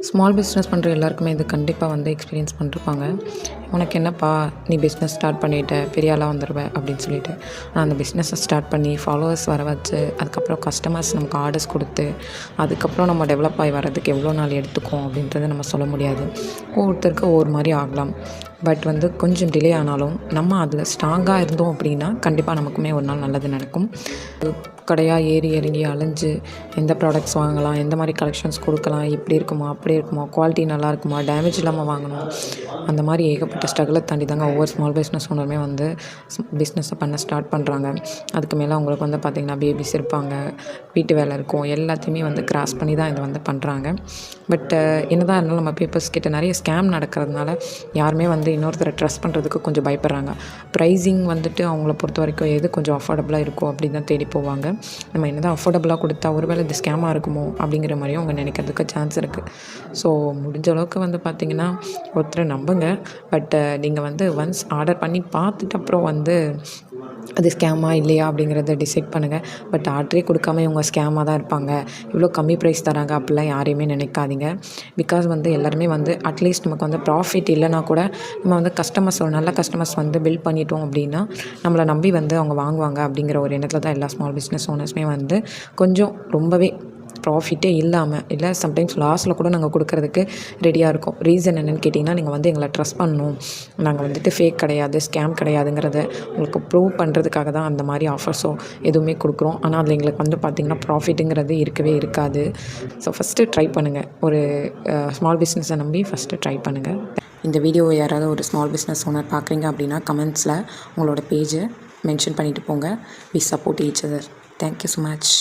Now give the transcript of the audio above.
Small business பண்ணுற எல்லாருக்குமே இது கண்டிப்பாக வந்து எக்ஸ்பீரியன்ஸ் பண்ணிருப்பாங்க. "உனக்கு என்னப்பா, நீ பிஸ்னஸ் ஸ்டார்ட் பண்ணிட்ட, பெரிய ஆளா வந்துருவ" அப்படின்னு சொல்லிட்டு. ஆனால் அந்த பிஸ்னஸை ஸ்டார்ட் பண்ணி ஃபாலோவர்ஸ் வர வச்சு, அதுக்கப்புறம் கஸ்டமர்ஸ் நமக்கு ஆர்டர்ஸ் கொடுத்து, அதுக்கப்புறம் நம்ம டெவலப் ஆகி வர்றதுக்கு எவ்வளோ நாள் எடுத்துக்கும் அப்படின்றத நம்ம சொல்ல முடியாது. ஒவ்வொருத்தருக்கும் ஒவ்வொரு மாதிரி ஆகலாம். பட் வந்து கொஞ்சம் டிலே ஆனாலும் நம்ம அதில் ஸ்ட்ராங்காக இருந்தோம் அப்படின்னா கண்டிப்பாக நமக்குமே ஒரு நாள் நல்லது நடக்கும். கடையாக ஏறி இறங்கி அலைஞ்சு எந்த ப்ராடக்ட்ஸ் வாங்கலாம், எந்த மாதிரி கலெக்ஷன்ஸ் கொடுக்கலாம், இப்படி இருக்குமா, அப்படி இருக்குமா, குவாலிட்டி நல்லா இருக்குமா, டேமேஜ் இல்லாமல் வாங்கணும், அந்த மாதிரி ஏகப்பட்ட ஸ்ட்ரகிளை தாண்டி தாங்க ஒவ்வொரு ஸ்மால் பிஸ்னஸ் ஓனருமே வந்து பிஸ்னஸை பண்ண ஸ்டார்ட் பண்ணுறாங்க. அதுக்கு மேலே அவங்களுக்கு வந்து பார்த்திங்கன்னா பேபிஸ் இருப்பாங்க, வீட்டு வேலை இருக்கும், எல்லாத்தையுமே வந்து கிராஸ் பண்ணி தான் இதை வந்து பண்ணுறாங்க. பட் என்னதான் இருந்தாலும் நம்ம பீப்புள்ஸ் கிட்ட நிறைய ஸ்கேம் நடக்கிறதுனால யாருமே வந்து இன்னொருத்தரை ட்ரஸ்ட் பண்ணுறதுக்கு கொஞ்சம் பயப்படுறாங்க. ப்ரைஸிங் வந்துட்டு அவங்கள பொறுத்த வரைக்கும் எது கொஞ்சம் அஃபோர்டபுளாக இருக்கோ அப்படி தான் தேடி போவாங்க. நம்ம என்ன தான் அஃபோர்டபுளாக கொடுத்தா ஒருவேளை இது ஸ்கேமாக இருக்குமோ அப்படிங்கிற மாதிரியும் அவங்க நினைக்கிறதுக்கு சான்ஸ் இருக்குது. ஸோ முடிஞ்ச அளவுக்கு வந்து பார்த்திங்கன்னா ஒருத்தரை நம்புங்க. பட் நீங்கள் வந்து ஒன்ஸ் ஆர்டர் பண்ணி பார்த்துட்டு அப்புறம் வந்து அது ஸ்கேமா இல்லையா அப்படிங்கிறத டிசைட் பண்ணுங்கள். பட் ஆர்டரே கொடுக்காம இவங்க ஸ்கேமாக தான் இருப்பாங்க, இவ்வளோ கம்மி ப்ரைஸ் தராங்க அப்படிலாம் யாரையுமே நினைக்காதீங்க. பிகாஸ் வந்து எல்லாருமே வந்து அட்லீஸ்ட் நமக்கு வந்து ப்ராஃபிட் இல்லைனா கூட நம்ம வந்து கஸ்டமர்ஸ் ஒரு நல்ல கஸ்டமர்ஸ் வந்து பில்ட் பண்ணிட்டோம் அப்படின்னா நம்மளை நம்பி வந்து அவங்க வாங்குவாங்க அப்படிங்கிற ஒரு எண்ணத்தில் தான் எல்லா ஸ்மால் பிஸ்னஸ் ஓனர்ஸுமே வந்து கொஞ்சம் ரொம்பவே ப்ராஃபிட்டே இல்லாமல் இல்லை சம்டைம்ஸ் லாஸில் கூட நாங்கள் கொடுக்கறதுக்கு ரெடியாக இருக்கோம். ரீசன் என்னென்னு கேட்டிங்கன்னா, நீங்கள் வந்து எங்களை ட்ரஸ்ட் பண்ணணும், நாங்கள் வந்துட்டு ஃபேக் கிடையாது, ஸ்கேம் கிடையாதுங்கிறத உங்களுக்கு ப்ரூவ் பண்ணுறதுக்காக தான் அந்த மாதிரி ஆஃபர்ஸோ எதுவுமே கொடுக்குறோம். ஆனால் அதில் எங்களுக்கு வந்து பார்த்திங்கன்னா ப்ராஃபிட்டுங்கிறது இருக்கவே இருக்காது. ஸோ ஃபஸ்ட்டு ட்ரை பண்ணுங்கள். ஒரு ஸ்மால் பிஸ்னஸை நம்பி ஃபஸ்ட்டு ட்ரை பண்ணுங்கள். இந்த வீடியோவை யாராவது ஒரு ஸ்மால் பிஸ்னஸ் ஓனர் பார்க்குறீங்க அப்படின்னா கமெண்ட்ஸில் உங்களோட பேஜை மென்ஷன் பண்ணிவிட்டு போங்க. We support each other. Thank you so much.